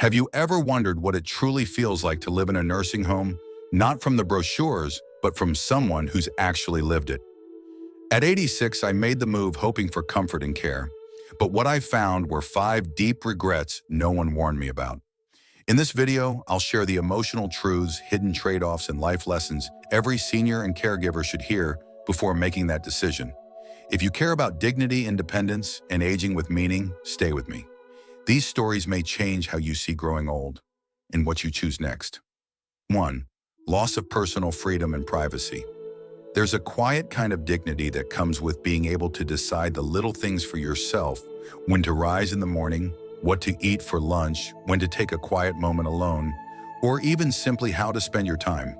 Have you ever wondered what it truly feels like to live in a nursing home, not from the brochures, but from someone who's actually lived it? At 86, I made the move hoping for comfort and care, but what I found were 5 deep regrets no one warned me about. In this video, I'll share the emotional truths, hidden trade-offs, and life lessons every senior and caregiver should hear before making that decision. If you care about dignity, independence, and aging with meaning, stay with me. These stories may change how you see growing old and what you choose next. 1. Loss of personal freedom and privacy. There's a quiet kind of dignity that comes with being able to decide the little things for yourself, when to rise in the morning, what to eat for lunch, when to take a quiet moment alone, or even simply how to spend your time.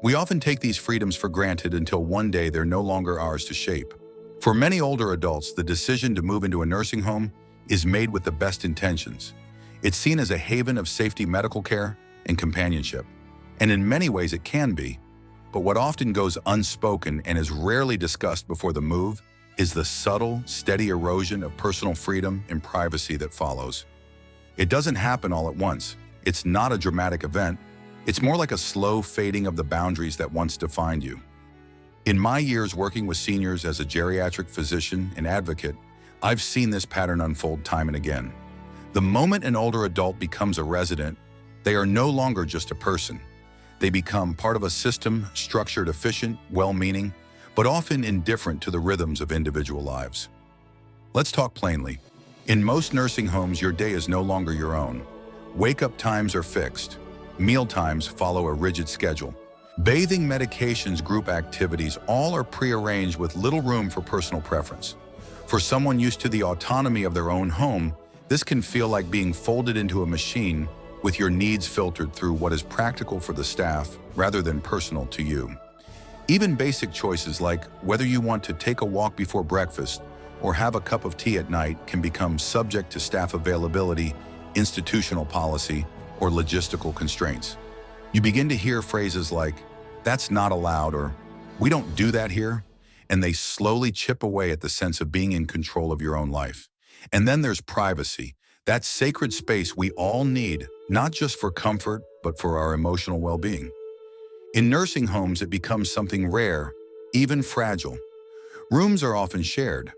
We often take these freedoms for granted until one day they're no longer ours to shape. For many older adults, the decision to move into a nursing home is made with the best intentions. It's seen as a haven of safety medical care and companionship. And in many ways it can be. But what often goes unspoken and is rarely discussed before the move is the subtle, steady erosion of personal freedom and privacy that follows. It doesn't happen all at once. It's not a dramatic event. It's more like a slow fading of the boundaries that once defined you. In my years working with seniors as a geriatric physician and advocate, I've seen this pattern unfold time and again. The moment an older adult becomes a resident, they are no longer just a person. They become part of a system, structured, efficient, well-meaning, but often indifferent to the rhythms of individual lives. Let's talk plainly. In most nursing homes, your day is no longer your own. Wake-up times are fixed. Meal times follow a rigid schedule. Bathing, medications, group activities, all are prearranged with little room for personal preference. For someone used to the autonomy of their own home, this can feel like being folded into a machine with your needs filtered through what is practical for the staff rather than personal to you. Even basic choices like whether you want to take a walk before breakfast or have a cup of tea at night can become subject to staff availability, institutional policy, or logistical constraints. You begin to hear phrases like, "That's not allowed," or "We don't do that here," and they slowly chip away at the sense of being in control of your own life. And then there's privacy, that sacred space we all need, not just for comfort, but for our emotional well-being. In nursing homes, it becomes something rare, even fragile. Rooms are often shared.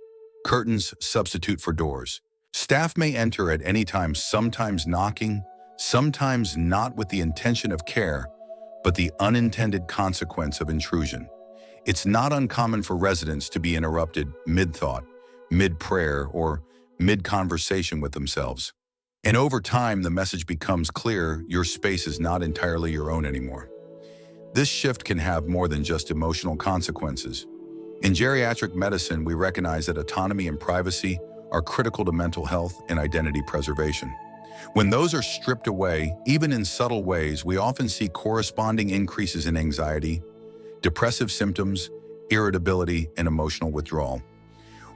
Curtains substitute for doors. Staff may enter at any time, sometimes knocking, sometimes not with the intention of care, but the unintended consequence of intrusion. It's not uncommon for residents to be interrupted mid-thought, mid-prayer, or mid-conversation with themselves. And over time, the message becomes clear: your space is not entirely your own anymore. This shift can have more than just emotional consequences. In geriatric medicine, we recognize that autonomy and privacy are critical to mental health and identity preservation. When those are stripped away, even in subtle ways, we often see corresponding increases in anxiety, depressive symptoms, irritability, and emotional withdrawal.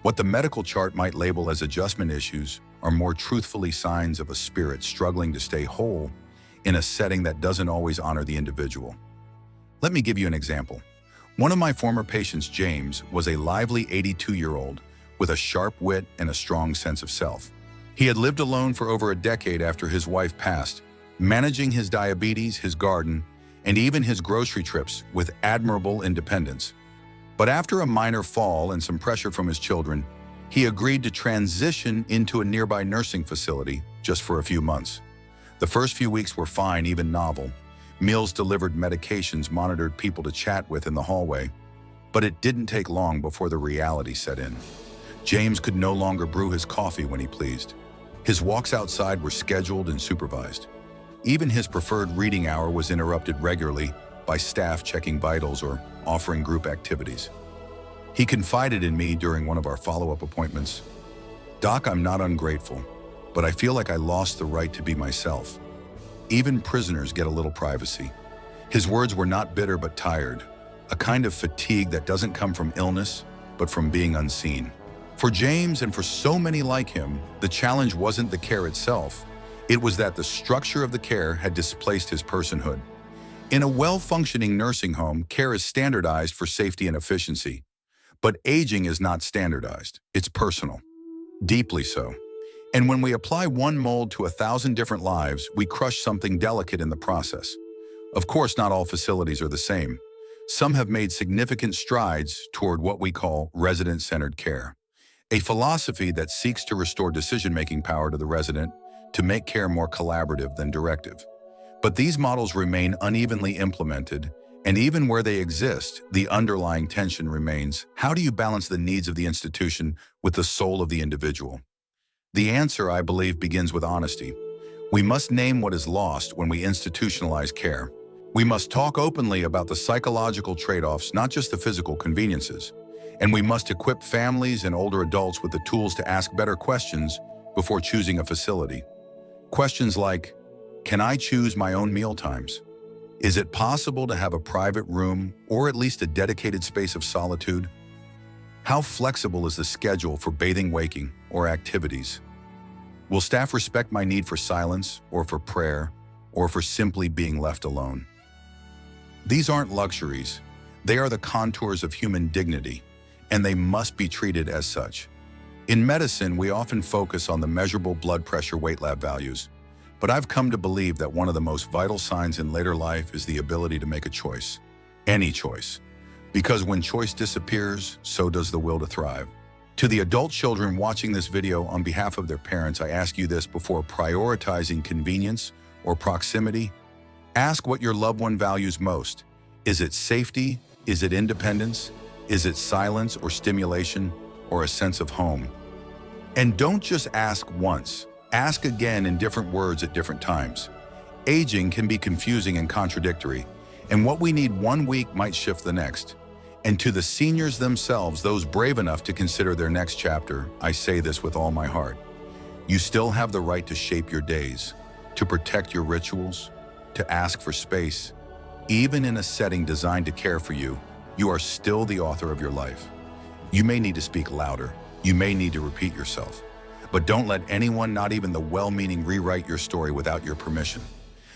What the medical chart might label as adjustment issues are more truthfully signs of a spirit struggling to stay whole in a setting that doesn't always honor the individual. Let me give you an example. One of my former patients, James, was a lively 82-year-old with a sharp wit and a strong sense of self. He had lived alone for over a decade after his wife passed, managing his diabetes, his garden, and even his grocery trips with admirable independence. But after a minor fall and some pressure from his children, he agreed to transition into a nearby nursing facility just for a few months. The first few weeks were fine, even novel. Meals delivered, medications monitored, people to chat with in the hallway. But it didn't take long before the reality set in. James could no longer brew his coffee when he pleased. His walks outside were scheduled and supervised. Even his preferred reading hour was interrupted regularly by staff checking vitals or offering group activities. He confided in me during one of our follow-up appointments, "Doc, I'm not ungrateful, but I feel like I lost the right to be myself. Even prisoners get a little privacy." His words were not bitter but tired, a kind of fatigue that doesn't come from illness, but from being unseen. For James, and for so many like him, the challenge wasn't the care itself. It was that the structure of the care had displaced his personhood. In a well-functioning nursing home, care is standardized for safety and efficiency. But aging is not standardized. It's personal. Deeply so. And when we apply one mold to 1,000 different lives, we crush something delicate in the process. Of course, not all facilities are the same. Some have made significant strides toward what we call resident-centered care, a philosophy that seeks to restore decision-making power to the resident to make care more collaborative than directive. But these models remain unevenly implemented, and even where they exist, the underlying tension remains. How do you balance the needs of the institution with the soul of the individual? The answer, I believe, begins with honesty. We must name what is lost when we institutionalize care. We must talk openly about the psychological trade-offs, not just the physical conveniences. And we must equip families and older adults with the tools to ask better questions before choosing a facility. Questions like, can I choose my own meal times? Is it possible to have a private room or at least a dedicated space of solitude? How flexible is the schedule for bathing, waking, or activities? Will staff respect my need for silence or for prayer or for simply being left alone? These aren't luxuries. They are the contours of human dignity, and they must be treated as such. In medicine, we often focus on the measurable blood pressure weight lab values, but I've come to believe that one of the most vital signs in later life is the ability to make a choice. Any choice. Because when choice disappears, so does the will to thrive. To the adult children watching this video, on behalf of their parents, I ask you this: before prioritizing convenience or proximity, ask what your loved one values most. Is it safety? Is it independence? Is it silence or stimulation or a sense of home? And don't just ask once. Ask again in different words at different times. Aging can be confusing and contradictory, and what we need one week might shift the next. And to the seniors themselves, those brave enough to consider their next chapter, I say this with all my heart. You still have the right to shape your days, to protect your rituals, to ask for space. Even in a setting designed to care for you, you are still the author of your life. You may need to speak louder. You may need to repeat yourself. But don't let anyone, not even the well-meaning, rewrite your story without your permission.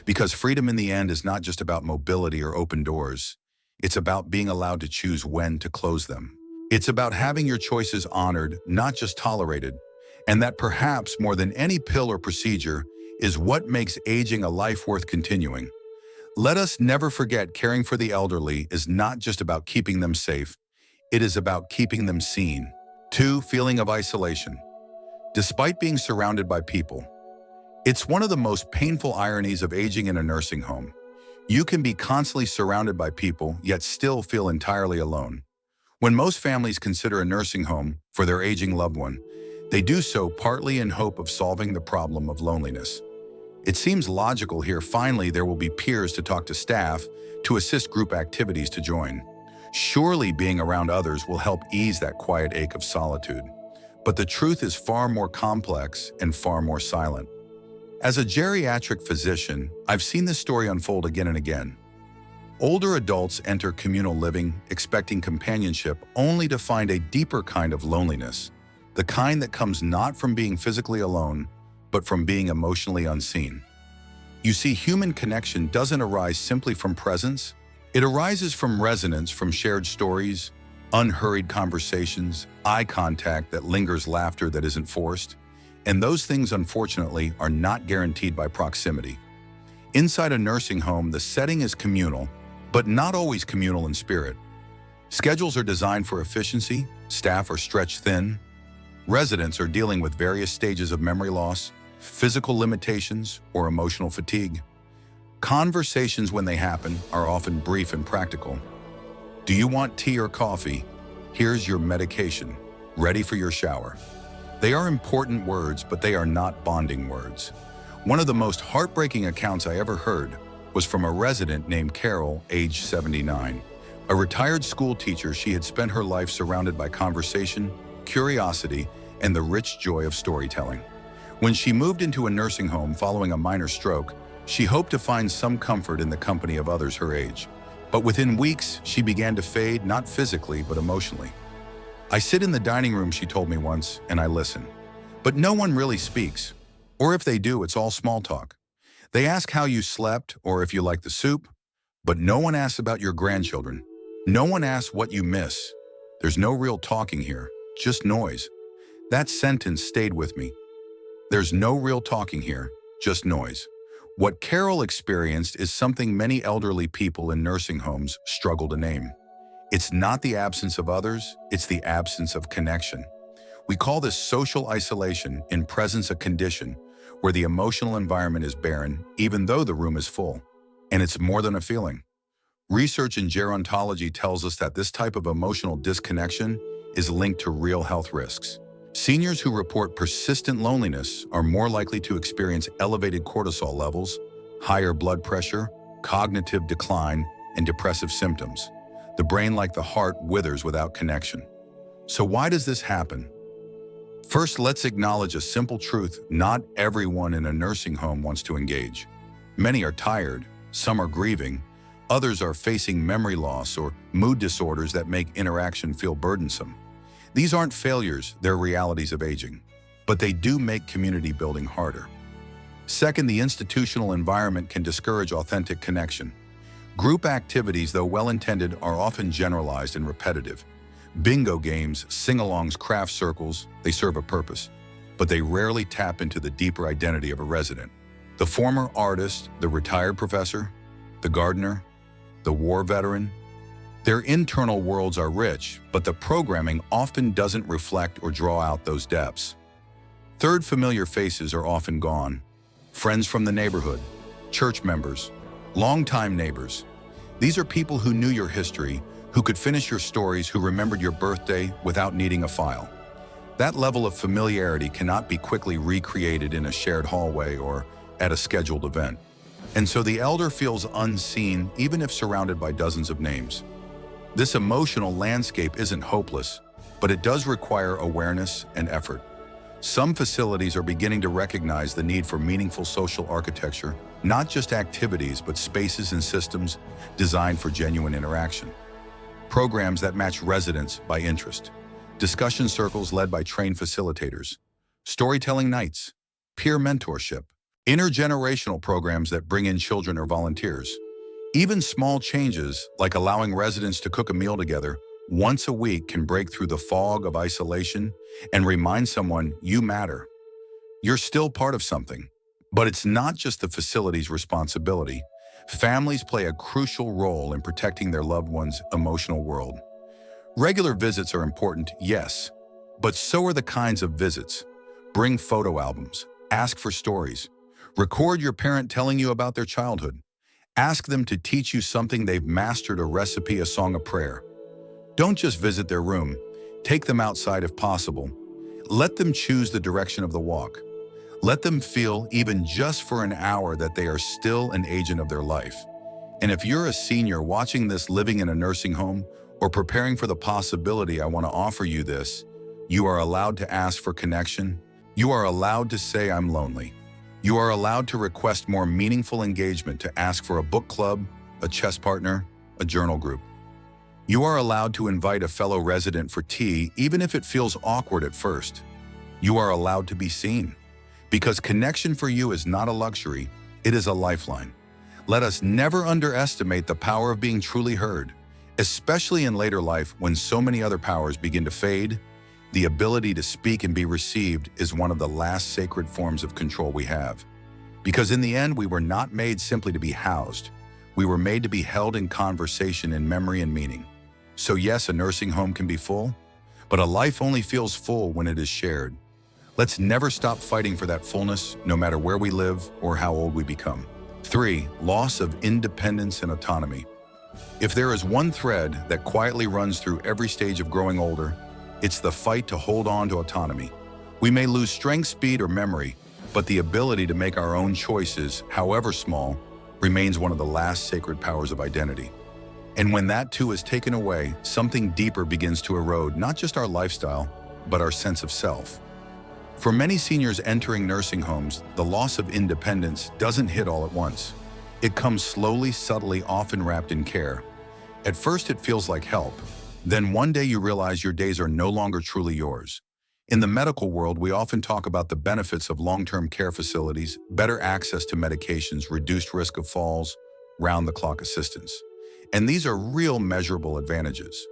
Because freedom in the end is not just about mobility or open doors. It's about being allowed to choose when to close them. It's about having your choices honored, not just tolerated. And that perhaps more than any pill or procedure is what makes aging a life worth continuing. Let us never forget, caring for the elderly is not just about keeping them safe. It is about keeping them seen. 2, feeling of isolation. Despite being surrounded by people, it's one of the most painful ironies of aging in a nursing home. You can be constantly surrounded by people, yet still feel entirely alone. When most families consider a nursing home for their aging loved one, they do so partly in hope of solving the problem of loneliness. It seems logical here. Finally, there will be peers to talk to, staff to assist, group activities to join. Surely being around others will help ease that quiet ache of solitude. But the truth is far more complex and far more silent. As a geriatric physician, I've seen this story unfold again and again. Older adults enter communal living expecting companionship, only to find a deeper kind of loneliness, the kind that comes not from being physically alone, but from being emotionally unseen. You see, human connection doesn't arise simply from presence. It arises from resonance, from shared stories, unhurried conversations, eye contact that lingers, laughter that isn't forced. And those things, unfortunately, are not guaranteed by proximity. Inside a nursing home, the setting is communal, but not always communal in spirit. Schedules are designed for efficiency, staff are stretched thin, residents are dealing with various stages of memory loss, physical limitations, or emotional fatigue. Conversations, when they happen, are often brief and practical. Do you want tea or coffee? Here's your medication. Ready for your shower. They are important words, but they are not bonding words. One of the most heartbreaking accounts I ever heard was from a resident named Carol, age 79. A retired school teacher, she had spent her life surrounded by conversation, curiosity, and the rich joy of storytelling. When she moved into a nursing home following a minor stroke, she hoped to find some comfort in the company of others her age. But within weeks, she began to fade, not physically, but emotionally. I sit in the dining room, she told me once, and I listen. But no one really speaks. Or if they do, it's all small talk. They ask how you slept or if you like the soup, but no one asks about your grandchildren. No one asks what you miss. There's no real talking here, just noise. That sentence stayed with me. There's no real talking here, just noise. What Carol experienced is something many elderly people in nursing homes struggle to name. It's not the absence of others, it's the absence of connection. We call this social isolation, in presence a condition where the emotional environment is barren, even though the room is full. And it's more than a feeling. Research in gerontology tells us that this type of emotional disconnection is linked to real health risks. Seniors who report persistent loneliness are more likely to experience elevated cortisol levels, higher blood pressure, cognitive decline, and depressive symptoms. The brain, like the heart, withers without connection. So why does this happen? First, let's acknowledge a simple truth: not everyone in a nursing home wants to engage. Many are tired, some are grieving, others are facing memory loss or mood disorders that make interaction feel burdensome. These aren't failures, they're realities of aging. But they do make community building harder. Second, the institutional environment can discourage authentic connection. Group activities, though well-intended, are often generalized and repetitive. Bingo games, sing-alongs, craft circles, they serve a purpose, but they rarely tap into the deeper identity of a resident. The former artist, the retired professor, the gardener, the war veteran, their internal worlds are rich, but the programming often doesn't reflect or draw out those depths. Third, familiar faces are often gone. Friends from the neighborhood, church members, longtime neighbors. These are people who knew your history, who could finish your stories, who remembered your birthday without needing a file. That level of familiarity cannot be quickly recreated in a shared hallway or at a scheduled event. And so the elder feels unseen, even if surrounded by dozens of names. This emotional landscape isn't hopeless, but it does require awareness and effort. Some facilities are beginning to recognize the need for meaningful social architecture, not just activities, but spaces and systems designed for genuine interaction. Programs that match residents by interest, discussion circles led by trained facilitators, storytelling nights, peer mentorship, intergenerational programs that bring in children or volunteers. Even small changes, like allowing residents to cook a meal together once a week, can break through the fog of isolation and remind someone you matter. You're still part of something. But it's not just the facility's responsibility. Families play a crucial role in protecting their loved ones' emotional world. Regular visits are important, yes, but so are the kinds of visits. Bring photo albums, ask for stories, record your parent telling you about their childhood. Ask them to teach you something they've mastered: a recipe, a song, a prayer. Don't just visit their room. Take them outside if possible. Let them choose the direction of the walk. Let them feel, even just for an hour, that they are still an agent of their life. And if you're a senior watching this, living in a nursing home, or preparing for the possibility, I want to offer you this: you are allowed to ask for connection. You are allowed to say, "I'm lonely." You are allowed to request more meaningful engagement, to ask for a book club, a chess partner, a journal group. You are allowed to invite a fellow resident for tea, even if it feels awkward at first. You are allowed to be seen. Because connection for you is not a luxury, it is a lifeline. Let us never underestimate the power of being truly heard, especially in later life when so many other powers begin to fade. The ability to speak and be received is one of the last sacred forms of control we have. Because in the end, we were not made simply to be housed. We were made to be held in conversation, in memory and meaning. So yes, a nursing home can be full, but a life only feels full when it is shared. Let's never stop fighting for that fullness, no matter where we live or how old we become. 3. Loss of independence and autonomy. If there is one thread that quietly runs through every stage of growing older, it's the fight to hold on to autonomy. We may lose strength, speed, or memory, but the ability to make our own choices, however small, remains one of the last sacred powers of identity. And when that too is taken away, something deeper begins to erode, not just our lifestyle, but our sense of self. For many seniors entering nursing homes, the loss of independence doesn't hit all at once. It comes slowly, subtly, often wrapped in care. At first, it feels like help. Then one day you realize your days are no longer truly yours. In the medical world, we often talk about the benefits of long-term care facilities: better access to medications, reduced risk of falls, round-the-clock assistance. And these are real measurable advantages.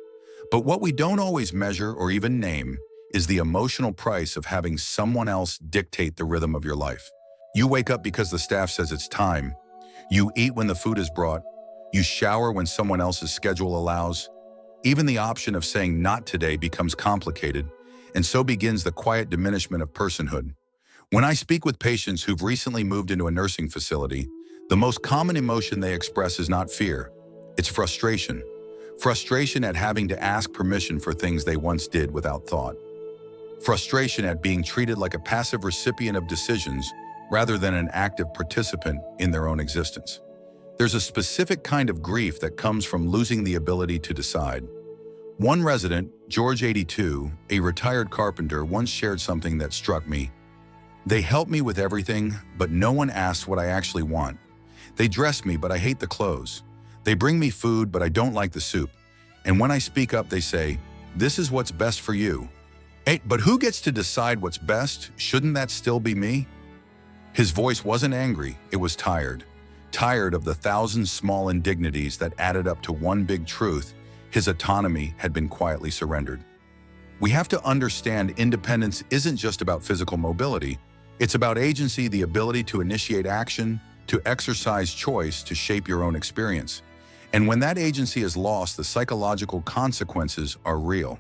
But what we don't always measure or even name is the emotional price of having someone else dictate the rhythm of your life. You wake up because the staff says it's time. You eat when the food is brought. You shower when someone else's schedule allows. Even the option of saying not today becomes complicated, and so begins the quiet diminishment of personhood. When I speak with patients who've recently moved into a nursing facility, the most common emotion they express is not fear, it's frustration. Frustration at having to ask permission for things they once did without thought. Frustration at being treated like a passive recipient of decisions rather than an active participant in their own existence. There's a specific kind of grief that comes from losing the ability to decide. One resident, George 82, a retired carpenter, once shared something that struck me. They help me with everything, but no one asks what I actually want. They dress me, but I hate the clothes. They bring me food, but I don't like the soup. And when I speak up, they say, "This is what's best for you." Hey, but who gets to decide what's best? Shouldn't that still be me? His voice wasn't angry, it was tired. Tired of the thousand small indignities that added up to one big truth: his autonomy had been quietly surrendered. We have to understand independence isn't just about physical mobility. It's about agency, the ability to initiate action, to exercise choice, to shape your own experience. And when that agency is lost, the psychological consequences are real.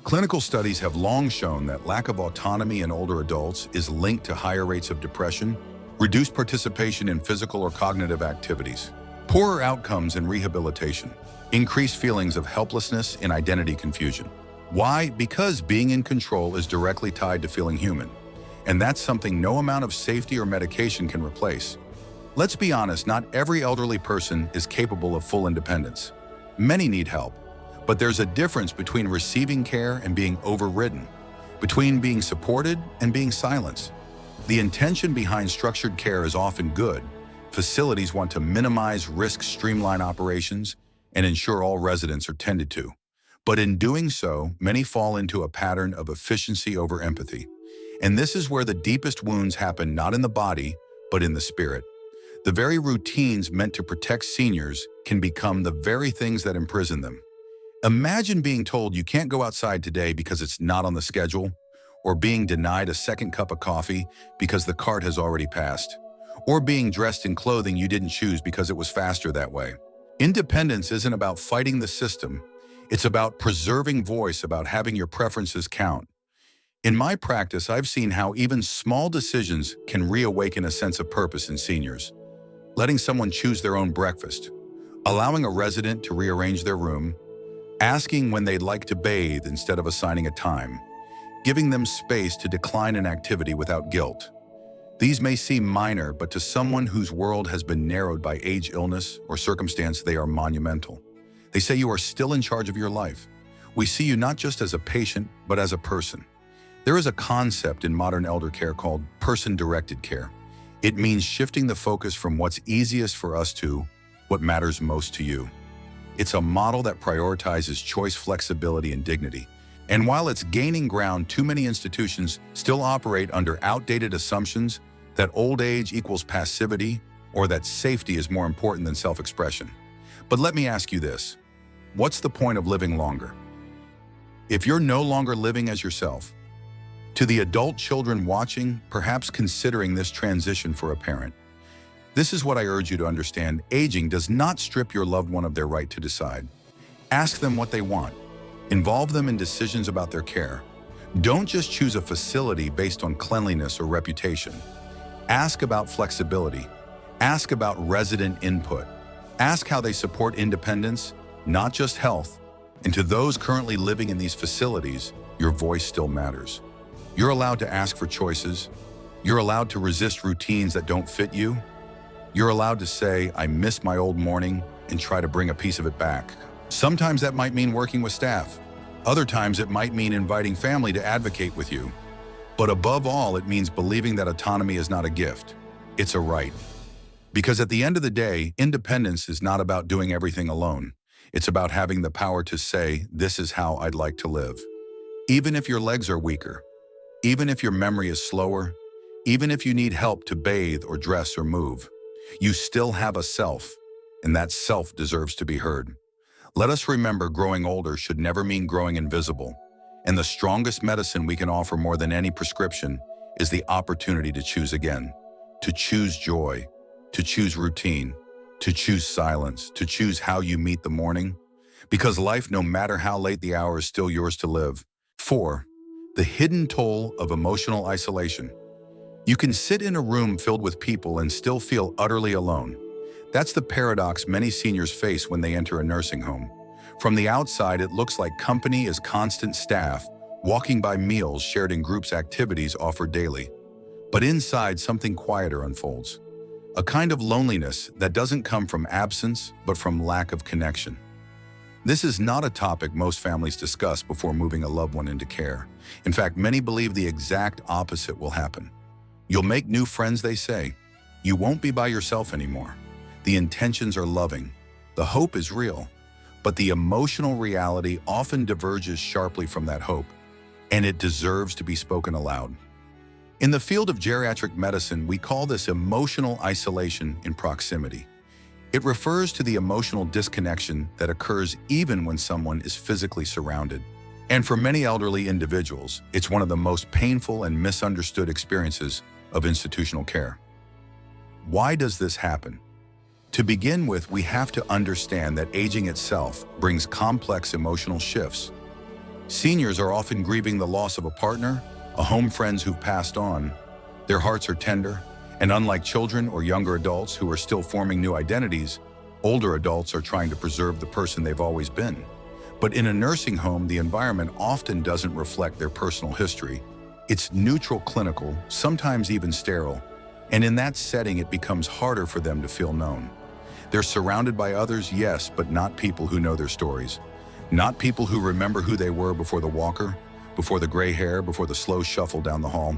Clinical studies have long shown that lack of autonomy in older adults is linked to higher rates of depression, reduced participation in physical or cognitive activities, poorer outcomes in rehabilitation, increased feelings of helplessness and identity confusion. Why? Because being in control is directly tied to feeling human. And that's something no amount of safety or medication can replace. Let's be honest, not every elderly person is capable of full independence. Many need help, but there's a difference between receiving care and being overridden, between being supported and being silenced. The intention behind structured care is often good. Facilities want to minimize risk, streamline operations, and ensure all residents are tended to. But in doing so, many fall into a pattern of efficiency over empathy. And this is where the deepest wounds happen, not in the body, but in the spirit. The very routines meant to protect seniors can become the very things that imprison them. Imagine being told you can't go outside today because it's not on the schedule, or being denied a second cup of coffee because the cart has already passed, or being dressed in clothing you didn't choose because it was faster that way. Independence isn't about fighting the system. It's about preserving voice, about having your preferences count. In my practice, I've seen how even small decisions can reawaken a sense of purpose in seniors. Letting someone choose their own breakfast, allowing a resident to rearrange their room, asking when they'd like to bathe instead of assigning a time, giving them space to decline an activity without guilt. These may seem minor, but to someone whose world has been narrowed by age, illness, or circumstance, they are monumental. They say you are still in charge of your life. We see you not just as a patient, but as a person. There is a concept in modern elder care called person-directed care. It means shifting the focus from what's easiest for us to what matters most to you. It's a model that prioritizes choice, flexibility, and dignity. And while it's gaining ground, too many institutions still operate under outdated assumptions that old age equals passivity or that safety is more important than self-expression. But let me ask you this: what's the point of living longer if you're no longer living as yourself? To the adult children watching, perhaps considering this transition for a parent, this is what I urge you to understand. Aging does not strip your loved one of their right to decide. Ask them what they want. Involve them in decisions about their care. Don't just choose a facility based on cleanliness or reputation. Ask about flexibility. Ask about resident input. Ask how they support independence, not just health. And to those currently living in these facilities, your voice still matters. You're allowed to ask for choices. You're allowed to resist routines that don't fit you. You're allowed to say, "I miss my old morning," and try to bring a piece of it back. Sometimes that might mean working with staff. Other times it might mean inviting family to advocate with you. But above all, it means believing that autonomy is not a gift. It's a right. Because at the end of the day, independence is not about doing everything alone. It's about having the power to say, "This is how I'd like to live." Even if your legs are weaker, even if your memory is slower, even if you need help to bathe or dress or move, you still have a self, and that self deserves to be heard. Let us remember, growing older should never mean growing invisible. And the strongest medicine we can offer more than any prescription is the opportunity to choose again, to choose joy, to choose routine, to choose silence, to choose how you meet the morning. Because life, no matter how late the hour, is still yours to live. 4. The hidden toll of emotional isolation. You can sit in a room filled with people and still feel utterly alone. That's the paradox many seniors face when they enter a nursing home. From the outside, it looks like company is constant staff, walking by meals shared in groups, activities offered daily. But inside, something quieter unfolds. A kind of loneliness that doesn't come from absence, but from lack of connection. This is not a topic most families discuss before moving a loved one into care. In fact, many believe the exact opposite will happen. You'll make new friends, they say. You won't be by yourself anymore. The intentions are loving. The hope is real. But the emotional reality often diverges sharply from that hope, and it deserves to be spoken aloud. In the field of geriatric medicine, we call this emotional isolation in proximity. It refers to the emotional disconnection that occurs even when someone is physically surrounded. And for many elderly individuals, it's one of the most painful and misunderstood experiences of institutional care. Why does this happen? To begin with, we have to understand that aging itself brings complex emotional shifts. Seniors are often grieving the loss of a partner, a home, friends who've passed on. Their hearts are tender, and unlike children or younger adults who are still forming new identities, older adults are trying to preserve the person they've always been. But in a nursing home, the environment often doesn't reflect their personal history. It's neutral, clinical, sometimes even sterile, and in that setting it becomes harder for them to feel known. They're surrounded by others, yes, but not people who know their stories. Not people who remember who they were before the walker, before the gray hair, before the slow shuffle down the hall.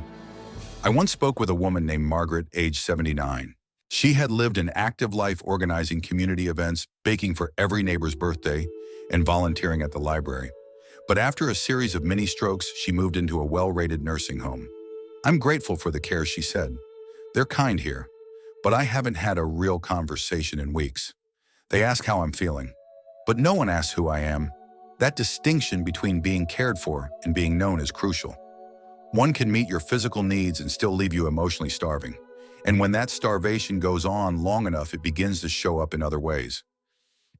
I once spoke with a woman named Margaret, age 79. She had lived an active life organizing community events, baking for every neighbor's birthday, and volunteering at the library. But after a series of mini strokes, she moved into a well-rated nursing home. "I'm grateful for the care," she said. "They're kind here, but I haven't had a real conversation in weeks. They ask how I'm feeling, but no one asks who I am." That distinction between being cared for and being known is crucial. One can meet your physical needs and still leave you emotionally starving. And when that starvation goes on long enough, it begins to show up in other ways.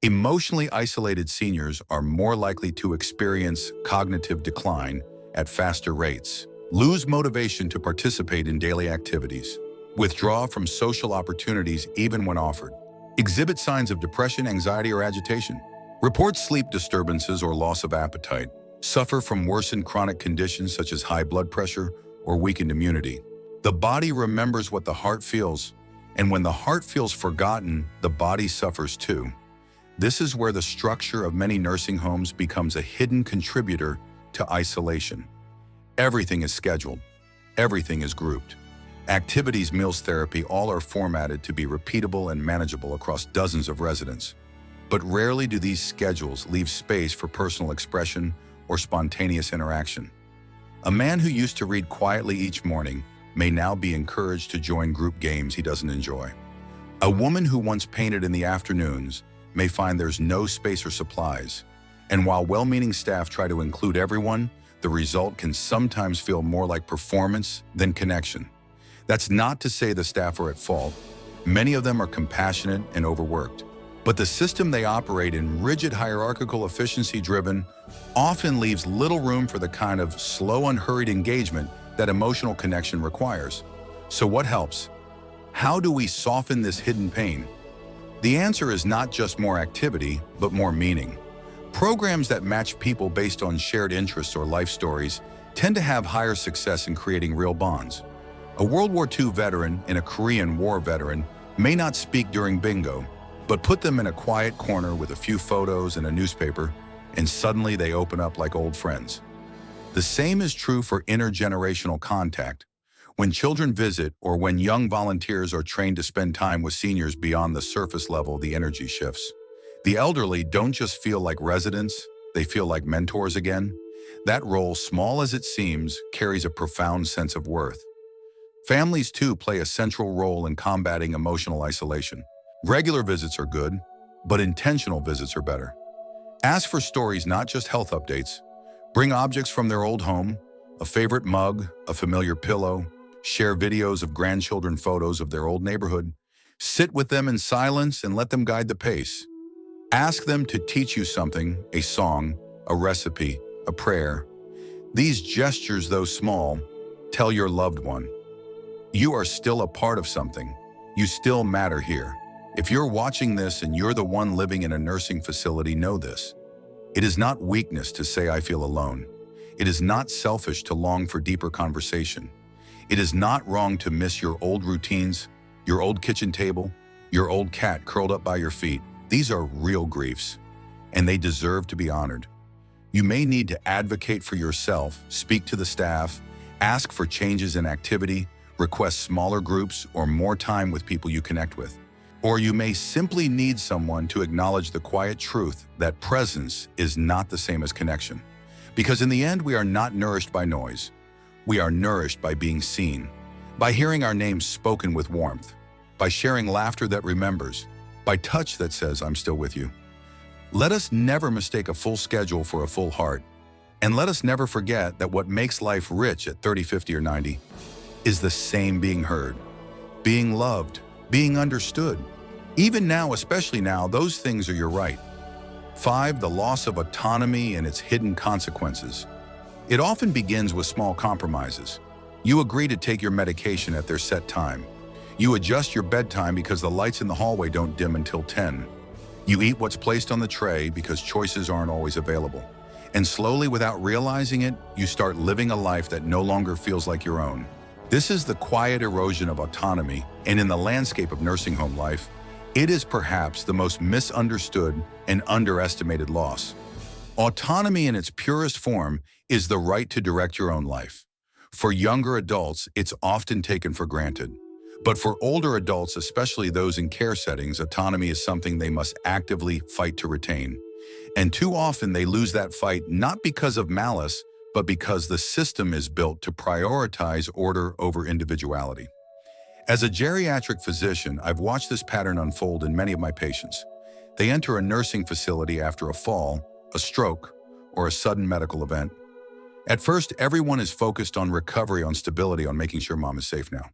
Emotionally isolated seniors are more likely to experience cognitive decline at faster rates, lose motivation to participate in daily activities, withdraw from social opportunities even when offered, exhibit signs of depression, anxiety, or agitation, report sleep disturbances or loss of appetite, suffer from worsened chronic conditions such as high blood pressure or weakened immunity. The body remembers what the heart feels, and when the heart feels forgotten, the body suffers too. This is where the structure of many nursing homes becomes a hidden contributor to isolation. Everything is scheduled. Everything is grouped. Activities, meals, therapy, all are formatted to be repeatable and manageable across dozens of residents. But rarely do these schedules leave space for personal expression or spontaneous interaction. A man who used to read quietly each morning may now be encouraged to join group games he doesn't enjoy. A woman who once painted in the afternoons may find there's no space or supplies. And while well-meaning staff try to include everyone, the result can sometimes feel more like performance than connection. That's not to say the staff are at fault. Many of them are compassionate and overworked. But the system they operate in, rigid, hierarchical, efficiency-driven, often leaves little room for the kind of slow, unhurried engagement that emotional connection requires. So what helps? How do we soften this hidden pain? The answer is not just more activity, but more meaning. Programs that match people based on shared interests or life stories tend to have higher success in creating real bonds. A World War II veteran and a Korean War veteran may not speak during bingo, but put them in a quiet corner with a few photos and a newspaper, and suddenly they open up like old friends. The same is true for intergenerational contact. When children visit or when young volunteers are trained to spend time with seniors beyond the surface level, the energy shifts. The elderly don't just feel like residents, they feel like mentors again. That role, small as it seems, carries a profound sense of worth. Families, too, play a central role in combating emotional isolation. Regular visits are good, but intentional visits are better. Ask for stories, not just health updates. Bring objects from their old home, a favorite mug, a familiar pillow, share videos of grandchildren photos of their old neighborhood. Sit with them in silence and let them guide the pace. Ask them to teach you something, a song, a recipe, a prayer. These gestures, though small, tell your loved one, you are still a part of something. You still matter here. If you're watching this and you're the one living in a nursing facility, know this. It is not weakness to say I feel alone. It is not selfish to long for deeper conversation. It is not wrong to miss your old routines, your old kitchen table, your old cat curled up by your feet. These are real griefs, and they deserve to be honored. You may need to advocate for yourself, speak to the staff, ask for changes in activity, request smaller groups or more time with people you connect with. Or you may simply need someone to acknowledge the quiet truth that presence is not the same as connection. Because in the end, we are not nourished by noise. We are nourished by being seen, by hearing our names spoken with warmth, by sharing laughter that remembers, by touch that says, I'm still with you. Let us never mistake a full schedule for a full heart. And let us never forget that what makes life rich at 30, 50, or 90 is the same: being heard, being loved, being understood. Even now, especially now, those things are your right. 5. The loss of autonomy and its hidden consequences. It often begins with small compromises. You agree to take your medication at their set time. You adjust your bedtime because the lights in the hallway don't dim until 10. You eat what's placed on the tray because choices aren't always available. And slowly, without realizing it, you start living a life that no longer feels like your own. This is the quiet erosion of autonomy, and in the landscape of nursing home life, it is perhaps the most misunderstood and underestimated loss. Autonomy in its purest form is the right to direct your own life. For younger adults, it's often taken for granted. But for older adults, especially those in care settings, autonomy is something they must actively fight to retain. And too often they lose that fight not because of malice, but because the system is built to prioritize order over individuality. As a geriatric physician, I've watched this pattern unfold in many of my patients. They enter a nursing facility after a fall, a stroke, or a sudden medical event. At first, everyone is focused on recovery, on stability, on making sure mom is safe now.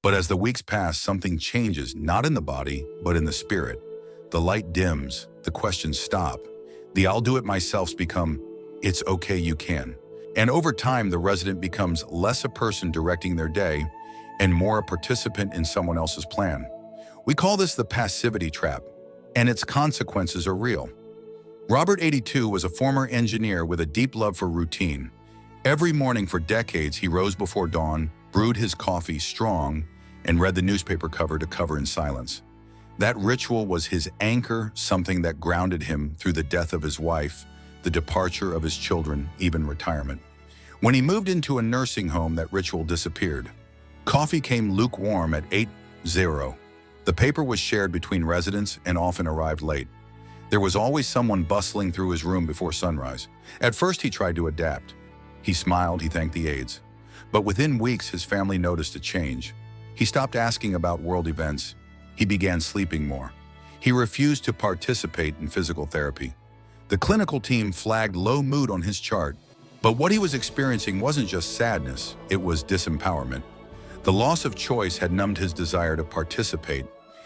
But as the weeks pass, something changes, not in the body, but in the spirit. The light dims, the questions stop. The I'll do it myselfs become, it's okay, you can. And over time, the resident becomes less a person directing their day and more a participant in someone else's plan. We call this the passivity trap, and its consequences are real. Robert, 82, was a former engineer with a deep love for routine. Every morning for decades, he rose before dawn, brewed his coffee strong, and read the newspaper cover to cover in silence. That ritual was his anchor, something that grounded him through the death of his wife, the departure of his children, even retirement. When he moved into a nursing home, that ritual disappeared. Coffee came lukewarm at 8:00. The paper was shared between residents and often arrived late. There was always someone bustling through his room before sunrise. At first, he tried to adapt. He smiled, he thanked the aides. But within weeks, his family noticed a change. He stopped asking about world events. He began sleeping more. He refused to participate in physical therapy. The clinical team flagged low mood on his chart. But what he was experiencing wasn't just sadness, it was disempowerment. The loss of choice had numbed his desire to participate.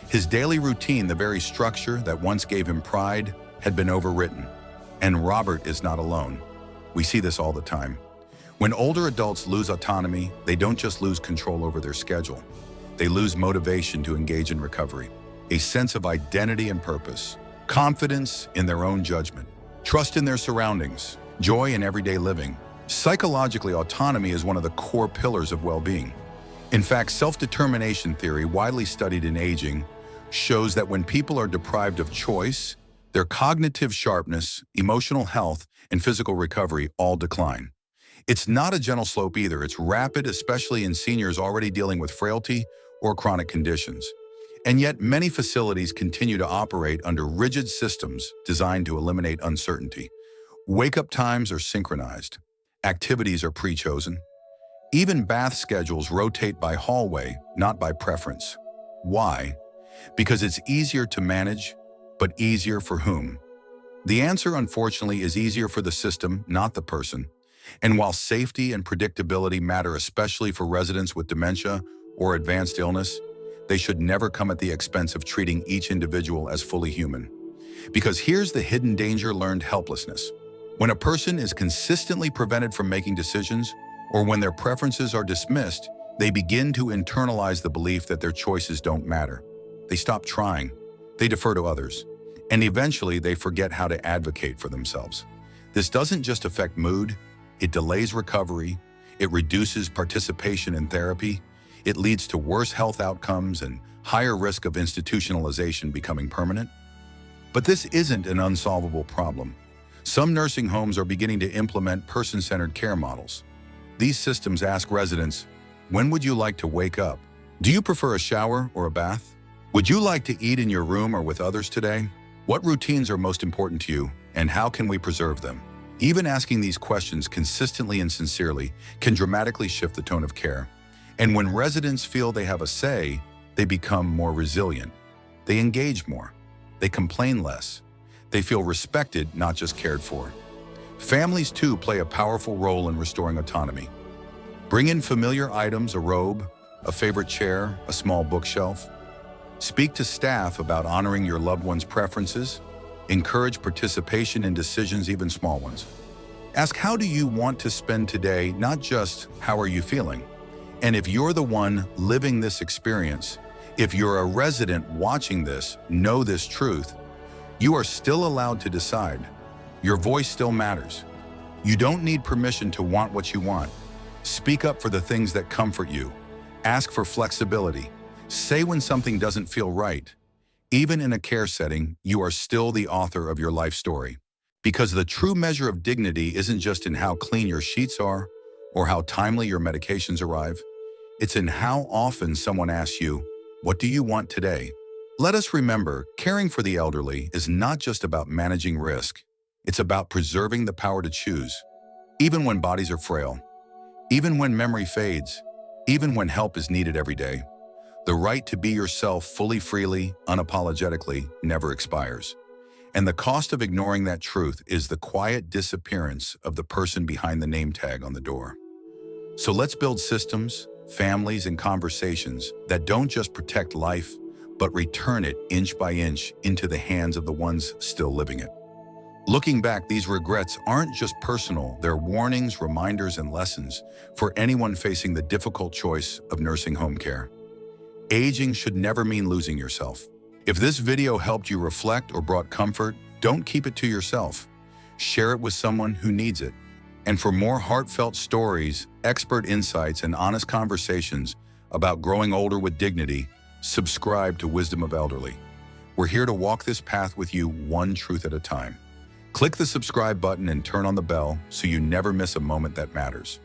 His daily routine, the very structure that once gave him pride, had been overwritten. And Robert is not alone. We see this all the time. When older adults lose autonomy, they don't just lose control over their schedule. They lose motivation to engage in recovery, a sense of identity and purpose, confidence in their own judgment, trust in their surroundings, joy in everyday living. Psychologically, autonomy is one of the core pillars of well-being. In fact, self-determination theory, widely studied in aging, shows that when people are deprived of choice, their cognitive sharpness, emotional health, and physical recovery all decline. It's not a gentle slope either. It's rapid, especially in seniors already dealing with frailty or chronic conditions. And yet, many facilities continue to operate under rigid systems designed to eliminate uncertainty. Wake-up times are synchronized. Activities are pre-chosen. Even bath schedules rotate by hallway, not by preference. Why? Because it's easier to manage, but easier for whom? The answer, unfortunately, is easier for the system, not the person. And while safety and predictability matter especially for residents with dementia or advanced illness, they should never come at the expense of treating each individual as fully human. Because here's the hidden danger: learned helplessness. When a person is consistently prevented from making decisions, or when their preferences are dismissed, they begin to internalize the belief that their choices don't matter. They stop trying, they defer to others, and eventually they forget how to advocate for themselves. This doesn't just affect mood, it delays recovery, it reduces participation in therapy, it leads to worse health outcomes and higher risk of institutionalization becoming permanent. But this isn't an unsolvable problem. Some nursing homes are beginning to implement person-centered care models. These systems ask residents, when would you like to wake up? Do you prefer a shower or a bath? Would you like to eat in your room or with others today? What routines are most important to you, and how can we preserve them? Even asking these questions consistently and sincerely can dramatically shift the tone of care. And when residents feel they have a say, they become more resilient. They engage more. They complain less. They feel respected, not just cared for. Families, too, play a powerful role in restoring autonomy. Bring in familiar items, a robe, a favorite chair, a small bookshelf. Speak to staff about honoring your loved one's preferences. Encourage participation in decisions, even small ones. Ask, how do you want to spend today, not just how are you feeling? And if you're the one living this experience, if you're a resident watching this, know this truth: you are still allowed to decide. Your voice still matters. You don't need permission to want what you want. Speak up for the things that comfort you. Ask for flexibility. Say when something doesn't feel right. Even in a care setting, you are still the author of your life story. Because the true measure of dignity isn't just in how clean your sheets are or how timely your medications arrive. It's in how often someone asks you, what do you want today? Let us remember, caring for the elderly is not just about managing risk. It's about preserving the power to choose. Even when bodies are frail, even when memory fades, even when help is needed every day, the right to be yourself fully, freely, unapologetically never expires. And the cost of ignoring that truth is the quiet disappearance of the person behind the name tag on the door. So let's build systems, families, and conversations that don't just protect life, but return it inch by inch into the hands of the ones still living it. Looking back, these regrets aren't just personal, they're warnings, reminders, and lessons for anyone facing the difficult choice of nursing home care. Aging should never mean losing yourself. If this video helped you reflect or brought comfort, don't keep it to yourself. Share it with someone who needs it. And for more heartfelt stories, expert insights, and honest conversations about growing older with dignity, subscribe to Wisdom of Elderly. We're here to walk this path with you, one truth at a time. Click the subscribe button and turn on the bell so you never miss a moment that matters.